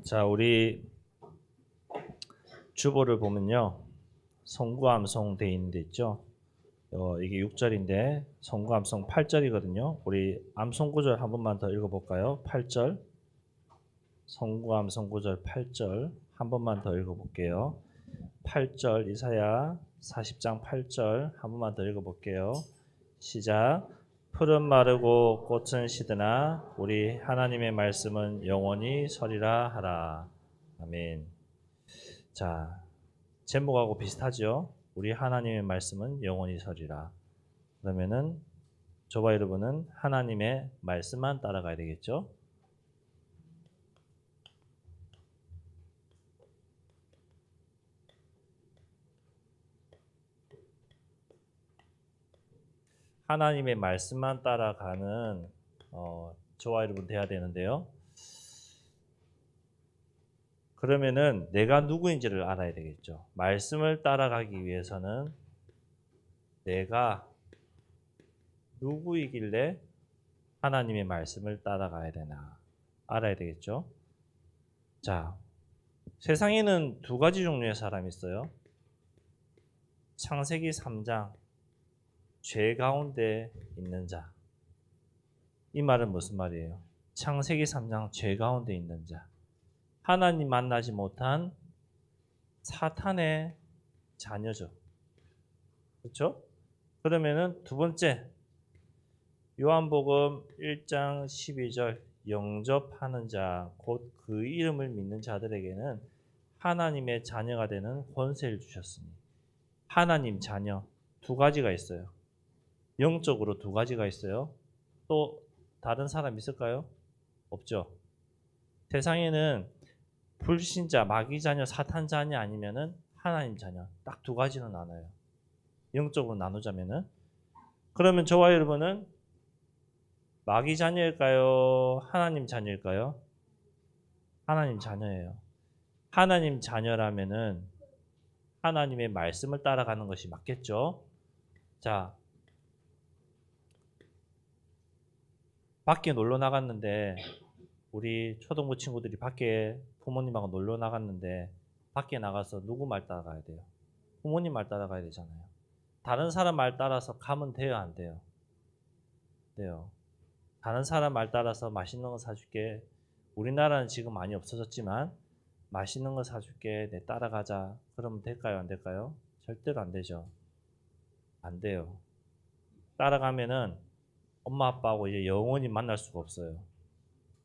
자, 우리 주보를 보면요. 성구암송 돼 있는 데 있죠. 이게 6절인데 성구암송 8절이거든요. 우리 암송 구절 한 번만 더 읽어볼까요? 8절. 성구암송 구절 8절 한 번만 더 읽어볼게요. 8절 이사야 40장 8절 한 번만 더 읽어볼게요. 시작. 풀은 마르고 꽃은 시드나 우리 하나님의 말씀은 영원히 서리라 하라. 아멘. 자, 제목하고 비슷하죠? 우리 하나님의 말씀은 영원히 서리라. 그러면은 저와 여러분은 하나님의 말씀만 따라가야 되겠죠? 하나님의 말씀만 따라가는 저와 여러분 돼야 되는데요. 그러면은 내가 누구인지를 알아야 되겠죠. 말씀을 따라가기 위해서는 내가 누구이길래 하나님의 말씀을 따라가야 되나 알아야 되겠죠. 자, 세상에는 두 가지 종류의 사람이 있어요. 창세기 3장 죄 가운데 있는 자. 이 말은 무슨 말이에요? 창세기 3장 죄 가운데 있는 자. 하나님 만나지 못한 사탄의 자녀죠. 그렇죠? 그러면은 두 번째 요한복음 1장 12절 영접하는 자, 곧 그 이름을 믿는 자들에게는 하나님의 자녀가 되는 권세를 주셨으니. 하나님 자녀 두 가지가 있어요. 영적으로 두 가지가 있어요. 또 다른 사람 있을까요? 없죠. 세상에는 불신자, 마귀 자녀, 사탄 자녀 아니면은 하나님 자녀 딱 두 가지는 나눠요. 영적으로 나누자면은. 그러면 저와 여러분은 마귀 자녀일까요? 하나님 자녀일까요? 하나님 자녀예요. 하나님 자녀라면은 하나님의 말씀을 따라가는 것이 맞겠죠? 자, 밖에 놀러 나갔는데 우리 초등부 친구들이 밖에 부모님하고 놀러 나갔는데 밖에 나가서 누구 말 따라가야 돼요? 부모님 말 따라가야 되잖아요. 다른 사람 말 따라서 가면 돼요, 안 돼요? 돼요. 다른 사람 말 따라서 맛있는 거 사줄게. 우리나라는 지금 많이 없어졌지만 맛있는 거 사줄게. 내 따라가자. 그러면 될까요, 안 될까요? 절대로 안 되죠. 안 돼요. 따라가면은 엄마 아빠하고 이제 영원히 만날 수가 없어요.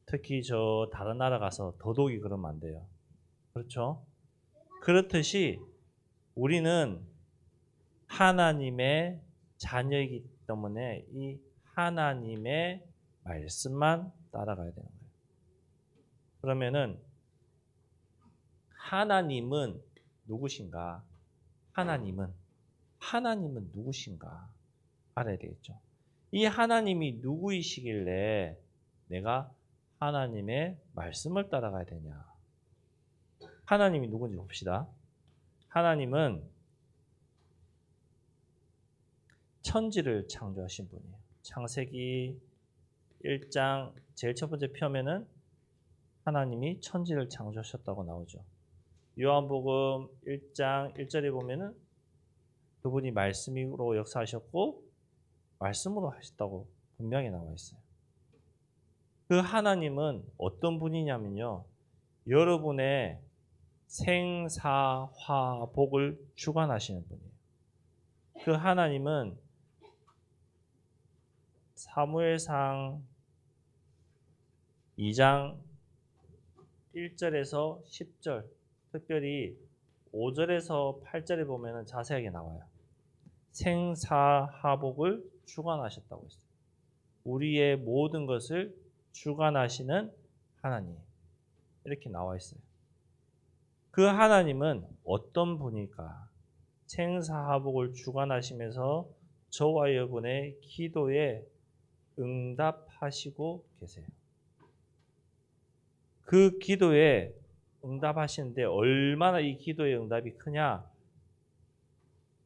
특히 저 다른 나라 가서 더더욱이 그러면 안 돼요. 그렇죠? 그렇듯이 우리는 하나님의 자녀이기 때문에 이 하나님의 말씀만 따라가야 되는 거예요. 그러면은 하나님은 누구신가? 하나님은 누구신가? 알아야 되겠죠. 이 하나님이 누구이시길래 내가 하나님의 말씀을 따라가야 되냐? 하나님이 누군지 봅시다. 하나님은 천지를 창조하신 분이에요. 창세기 1장 제일 첫 번째 표면은 하나님이 천지를 창조하셨다고 나오죠. 요한복음 1장 1절에 보면은 그분이 말씀으로 역사하셨고 말씀으로 하셨다고 분명히 나와 있어요. 그 하나님은 어떤 분이냐면요. 여러분의 생사화복을 주관하시는 분이에요. 그 하나님은 사무엘상 2장 1절에서 10절, 특별히 5절에서 8절에 보면 자세하게 나와요. 생사화복을 주관하셨다고 했어요. 우리의 모든 것을 주관하시는 하나님. 이렇게 나와 있어요. 그 하나님은 어떤 분일까? 생사화복을 주관하시면서 저와 여러분의 기도에 응답하시고 계세요. 그 기도에 응답하시는데 얼마나 이 기도의 응답이 크냐?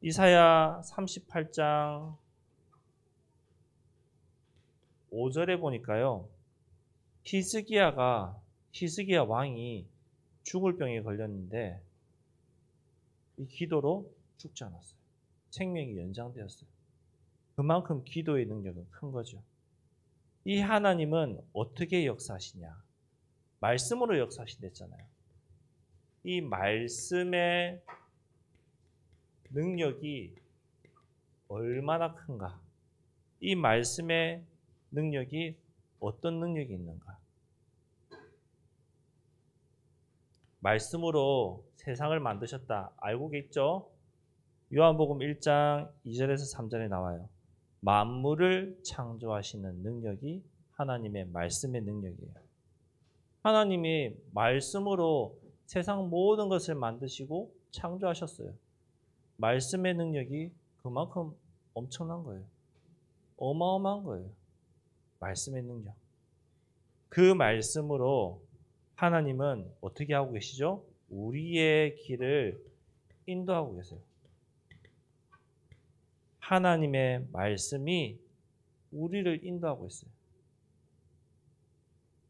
이사야 38장 5절에 보니까요. 히스기야 왕이 죽을 병에 걸렸는데 이 기도로 죽지 않았어요. 생명이 연장되었어요. 그만큼 기도의 능력은 큰 거죠. 이 하나님은 어떻게 역사하시냐? 말씀으로 역사하신댔잖아요. 이 말씀의 능력이 얼마나 큰가? 이 말씀의 능력이 어떤 능력이 있는가? 말씀으로 세상을 만드셨다. 알고 계시죠? 요한복음 1장 2절에서 3절에 나와요. 만물을 창조하시는 능력이 하나님의 말씀의 능력이에요. 하나님이 말씀으로 세상 모든 것을 만드시고 창조하셨어요. 말씀의 능력이 그만큼 엄청난 거예요. 어마어마한 거예요. 말씀의 능력. 그 말씀으로 하나님은 어떻게 하고 계시죠? 우리의 길을 인도하고 계세요. 하나님의 말씀이 우리를 인도하고 있어요.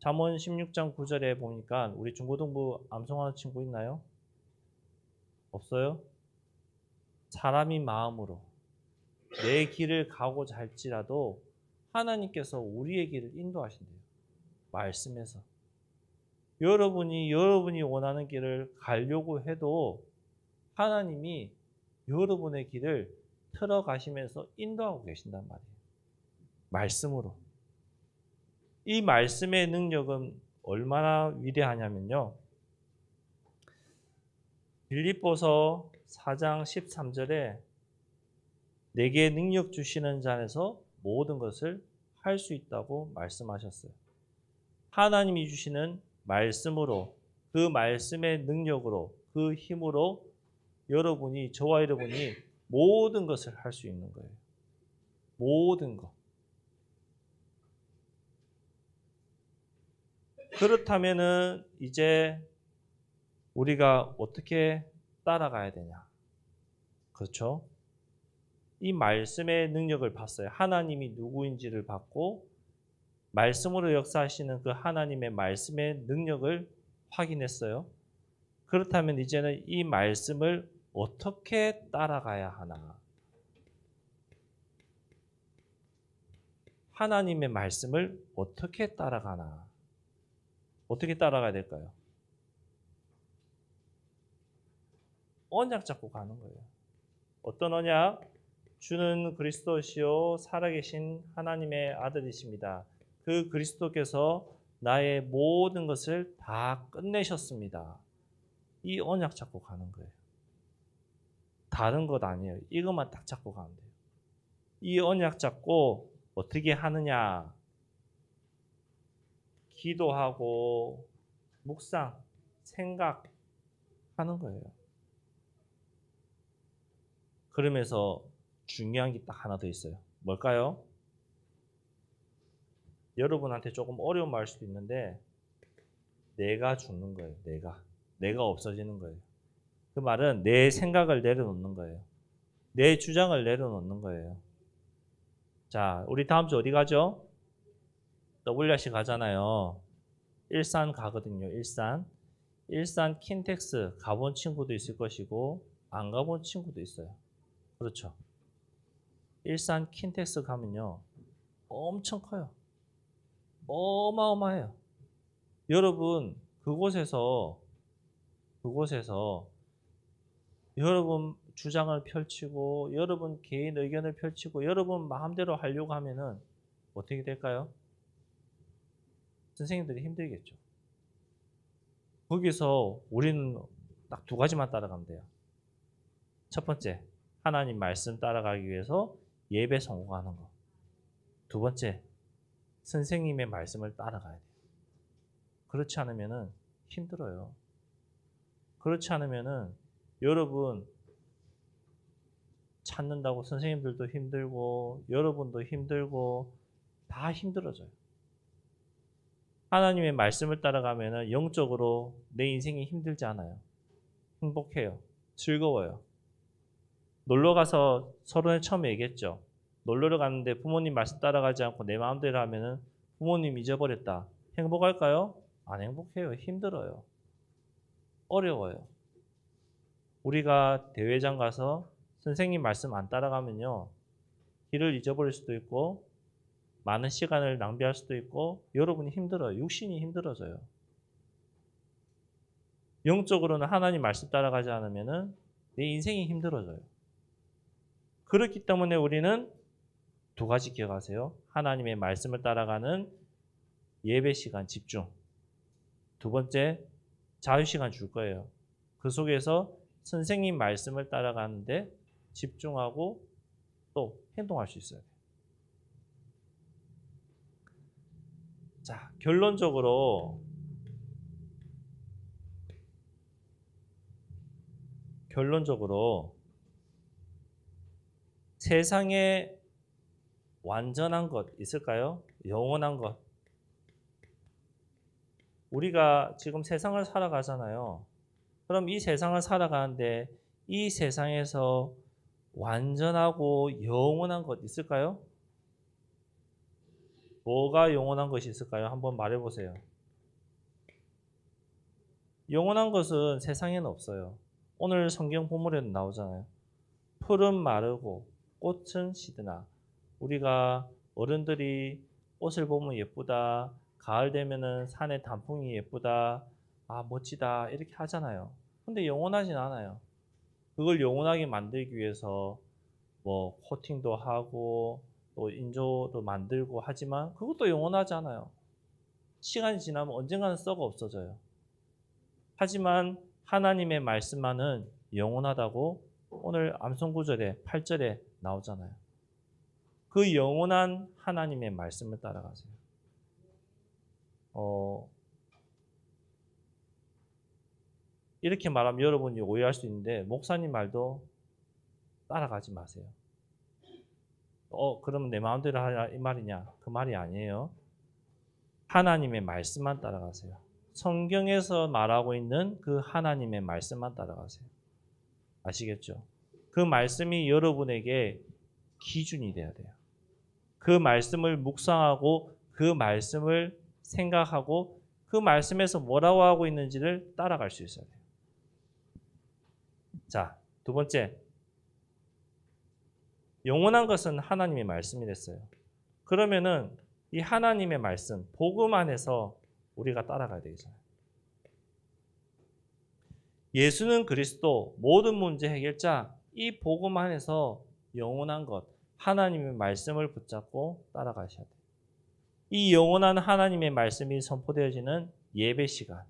잠언 16장 9절에 보니까 우리 중고등부 암송하는 친구 있나요? 없어요? 사람이 마음으로 내 길을 가고자 할지라도 하나님께서 우리의 길을 인도하신대요. 말씀에서. 여러분이 원하는 길을 가려고 해도 하나님이 여러분의 길을 틀어가시면서 인도하고 계신단 말이에요. 말씀으로. 이 말씀의 능력은 얼마나 위대하냐면요. 빌립보서 4장 13절에 내게 능력 주시는 자 안에서 모든 것을 할 수 있다고 말씀하셨어요. 하나님이 주시는 말씀으로, 그 말씀의 능력으로, 그 힘으로 저와 여러분이 모든 것을 할 수 있는 거예요. 모든 것. 그렇다면은 이제 우리가 어떻게 따라가야 되냐? 그렇죠? 이 말씀의 능력을 봤어요. 하나님이 누구인지를 봤고 말씀으로 역사하시는 그 하나님의 말씀의 능력을 확인했어요. 그렇다면 이제는 이 말씀을 어떻게 따라가야 하나? 하나님의 말씀을 어떻게 따라가나? 어떻게 따라가야 될까요? 언약 잡고 가는 거예요. 어떤 언약? 주는 그리스도시요 살아계신 하나님의 아들이십니다. 그 그리스도께서 나의 모든 것을 다 끝내셨습니다. 이 언약 잡고 가는 거예요. 다른 것 아니에요. 이것만 딱 잡고 가면 돼요. 이 언약 잡고 어떻게 하느냐? 기도하고 묵상, 생각하는 거예요. 그러면서 중요한 게 딱 하나 더 있어요. 뭘까요? 여러분한테 조금 어려운 말일 수도 있는데 내가 죽는 거예요. 내가 없어지는 거예요. 그 말은 내 생각을 내려놓는 거예요. 내 주장을 내려놓는 거예요. 자, 우리 다음 주 어디 가죠? WRC 가잖아요. 일산 가거든요. 일산 킨텍스 가본 친구도 있을 것이고 안 가본 친구도 있어요. 그렇죠. 일산 킨텍스 가면요. 엄청 커요. 어마어마해요. 여러분 그곳에서 여러분 주장을 펼치고 여러분 개인 의견을 펼치고 여러분 마음대로 하려고 하면은 어떻게 될까요? 선생님들이 힘들겠죠. 거기서 우리는 딱 두 가지만 따라가면 돼요. 첫 번째, 하나님 말씀 따라가기 위해서 예배 성공하는 거. 두 번째, 선생님의 말씀을 따라가야 돼요. 그렇지 않으면은 힘들어요. 그렇지 않으면은 여러분 찾는다고 선생님들도 힘들고 여러분도 힘들고 다 힘들어져요. 하나님의 말씀을 따라가면은 영적으로 내 인생이 힘들지 않아요. 행복해요. 즐거워요. 놀러 가서 서로는 처음에 얘기했죠. 놀러를 갔는데 부모님 말씀 따라가지 않고 내 마음대로 하면은 부모님 잊어버렸다. 행복할까요? 안 행복해요. 힘들어요. 어려워요. 우리가 대회장 가서 선생님 말씀 안 따라가면요. 길을 잊어버릴 수도 있고 많은 시간을 낭비할 수도 있고 여러분이 힘들어요. 육신이 힘들어져요. 영적으로는 하나님 말씀 따라가지 않으면 내 인생이 힘들어져요. 그렇기 때문에 우리는 두 가지 기억하세요. 하나님의 말씀을 따라가는 예배 시간 집중. 두 번째, 자유 시간 줄 거예요. 그 속에서 선생님 말씀을 따라가는데 집중하고 또 행동할 수 있어요. 자, 결론적으로 세상에 완전한 것 있을까요? 영원한 것. 우리가 지금 세상을 살아가잖아요. 그럼 이 세상을 살아가는데 이 세상에서 완전하고 영원한 것 있을까요? 뭐가 영원한 것이 있을까요? 한번 말해보세요. 영원한 것은 세상에는 없어요. 오늘 성경 본문에도 나오잖아요. 풀은 마르고 꽃은 시드나. 우리가 어른들이 꽃을 보면 예쁘다. 가을 되면은 산의 단풍이 예쁘다. 아, 멋지다. 이렇게 하잖아요. 근데 영원하진 않아요. 그걸 영원하게 만들기 위해서 뭐 코팅도 하고 또 인조도 만들고 하지만 그것도 영원하지 않아요. 시간이 지나면 언젠가는 썩어 없어져요. 하지만 하나님의 말씀만은 영원하다고 오늘 암송 9절에 8절에 나오잖아요. 그 영원한 하나님의 말씀을 따라가세요. 이렇게 말하면 여러분이 오해할 수 있는데 목사님 말도 따라가지 마세요. 그러면 내 마음대로 하라 이 말이냐? 그 말이 아니에요. 하나님의 말씀만 따라가세요. 성경에서 말하고 있는 그 하나님의 말씀만 따라가세요. 아시겠죠? 그 말씀이 여러분에게 기준이 돼야 돼요. 그 말씀을 묵상하고 그 말씀을 생각하고 그 말씀에서 뭐라고 하고 있는지를 따라갈 수 있어야 돼요. 자, 두 번째. 영원한 것은 하나님의 말씀이 됐어요. 그러면은 이 하나님의 말씀, 복음 안에서 우리가 따라가야 되잖아요. 예수는 그리스도, 모든 문제 해결자, 이 복음 안에서 영원한 것, 하나님의 말씀을 붙잡고 따라가셔야 돼요. 이 영원한 하나님의 말씀이 선포되어지는 예배 시간,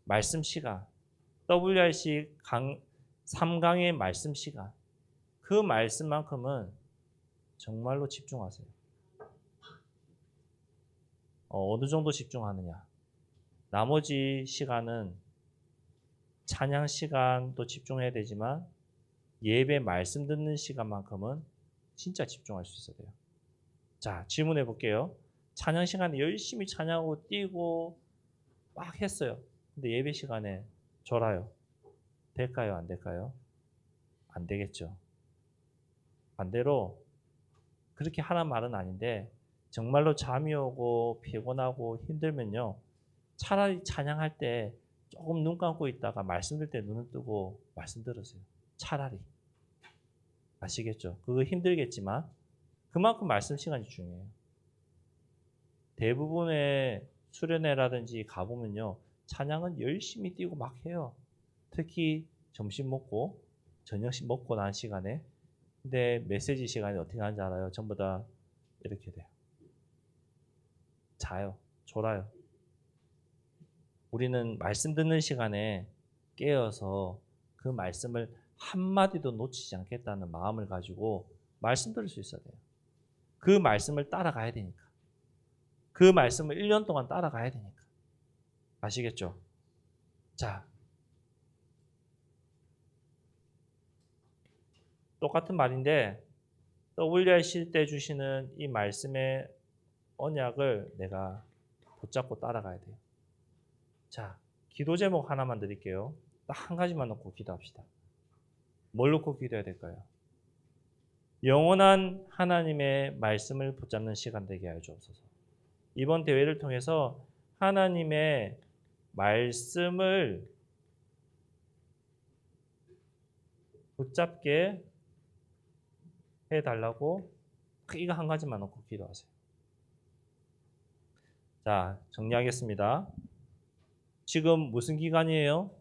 말씀 시간, WRC 3강의 말씀 시간, 그 말씀만큼은 정말로 집중하세요. 어느 정도 집중하느냐. 나머지 시간은 찬양 시간도 집중해야 되지만 예배 말씀 듣는 시간만큼은 진짜 집중할 수 있어야 돼요. 자, 질문해 볼게요. 찬양 시간에 열심히 찬양하고 뛰고 막 했어요. 근데 예배 시간에 졸아요. 될까요? 안 될까요? 안 되겠죠. 반대로 그렇게 하란 말은 아닌데 정말로 잠이 오고 피곤하고 힘들면요. 차라리 찬양할 때 조금 눈 감고 있다가 말씀 들 때 눈을 뜨고 말씀 들으세요. 차라리. 아시겠죠? 그거 힘들겠지만 그만큼 말씀 시간이 중요해요. 대부분의 수련회라든지 가보면요. 찬양은 열심히 뛰고 막 해요. 특히 점심 먹고 저녁식 먹고 난 시간에. 근데 메시지 시간이 어떻게 하는지 알아요? 전부 다 이렇게 돼요. 자요. 졸아요. 우리는 말씀 듣는 시간에 깨어서 그 말씀을 한마디도 놓치지 않겠다는 마음을 가지고 말씀 들을 수 있어야 돼요. 그 말씀을 따라가야 되니까. 그 말씀을 1년 동안 따라가야 되니까. 아시겠죠? 자, 똑같은 말인데 WRC 때 주시는 이 말씀의 언약을 내가 붙잡고 따라가야 돼요. 자, 기도 제목 하나만 드릴게요. 딱 한 가지만 놓고 기도합시다. 뭘 놓고 기도해야 될까요? 영원한 하나님의 말씀을 붙잡는 시간 되게 하여 주옵소서. 이번 대회를 통해서 하나님의 말씀을 붙잡게 해달라고 이거 한 가지만 놓고 기도하세요. 자, 정리하겠습니다. 지금 무슨 기간이에요?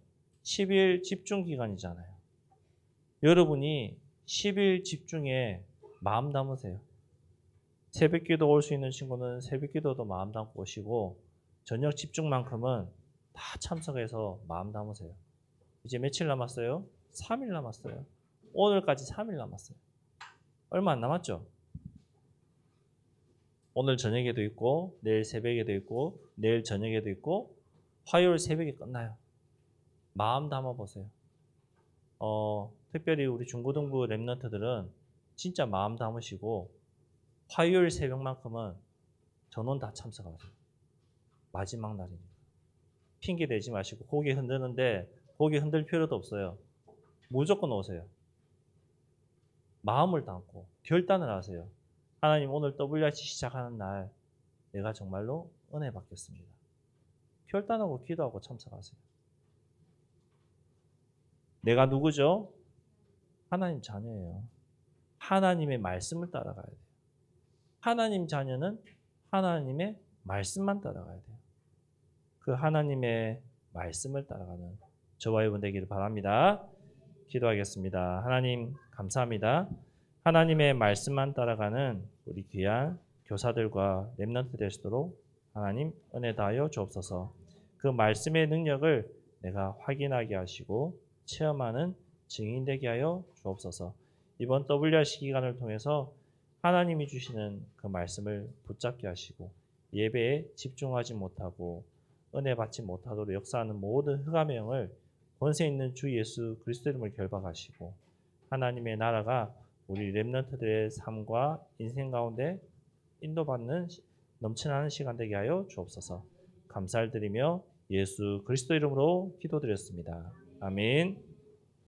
10일 집중 기간이잖아요. 여러분이 10일 집중에 마음 담으세요. 새벽 기도 올 수 있는 친구는 새벽 기도도 마음 담고 오시고 저녁 집중만큼은 다 참석해서 마음 담으세요. 이제 며칠 남았어요? 3일 남았어요. 오늘까지 3일 남았어요. 얼마 안 남았죠? 오늘 저녁에도 있고 내일 새벽에도 있고 내일 저녁에도 있고 화요일 새벽에 끝나요. 마음 담아보세요. 특별히 우리 중고등부 랩런트들은 진짜 마음 담으시고 화요일 새벽만큼은 전원 다 참석하세요. 마지막 날이니까. 핑계 대지 마시고 고개 흔드는데 고개 흔들 필요도 없어요. 무조건 오세요. 마음을 담고 결단을 하세요. 하나님 오늘 WRC 시작하는 날 내가 정말로 은혜 받겠습니다. 결단하고 기도하고 참석하세요. 내가 누구죠? 하나님 자녀예요. 하나님의 말씀을 따라가야 돼요. 하나님 자녀는 하나님의 말씀만 따라가야 돼요. 그 하나님의 말씀을 따라가는 저와 여러분 되기를 바랍니다. 기도하겠습니다. 하나님 감사합니다. 하나님의 말씀만 따라가는 우리 귀한 교사들과 렘넌트 될 수 있도록 하나님 은혜 다하여 주옵소서. 그 말씀의 능력을 내가 확인하게 하시고 체험하는 증인 되게 하여 주옵소서. 이번 WRC 기간을 통해서 하나님이 주시는 그 말씀을 붙잡게 하시고 예배에 집중하지 못하고 은혜 받지 못하도록 역사하는 모든 흑암의 영을 권세 있는 주 예수 그리스도 이름을 결박하시고 하나님의 나라가 우리 렘넌트들의 삶과 인생 가운데 인도받는 넘쳐나는 시간 되게 하여 주옵소서. 감사를 드리며 예수 그리스도 이름으로 기도드렸습니다. 아멘.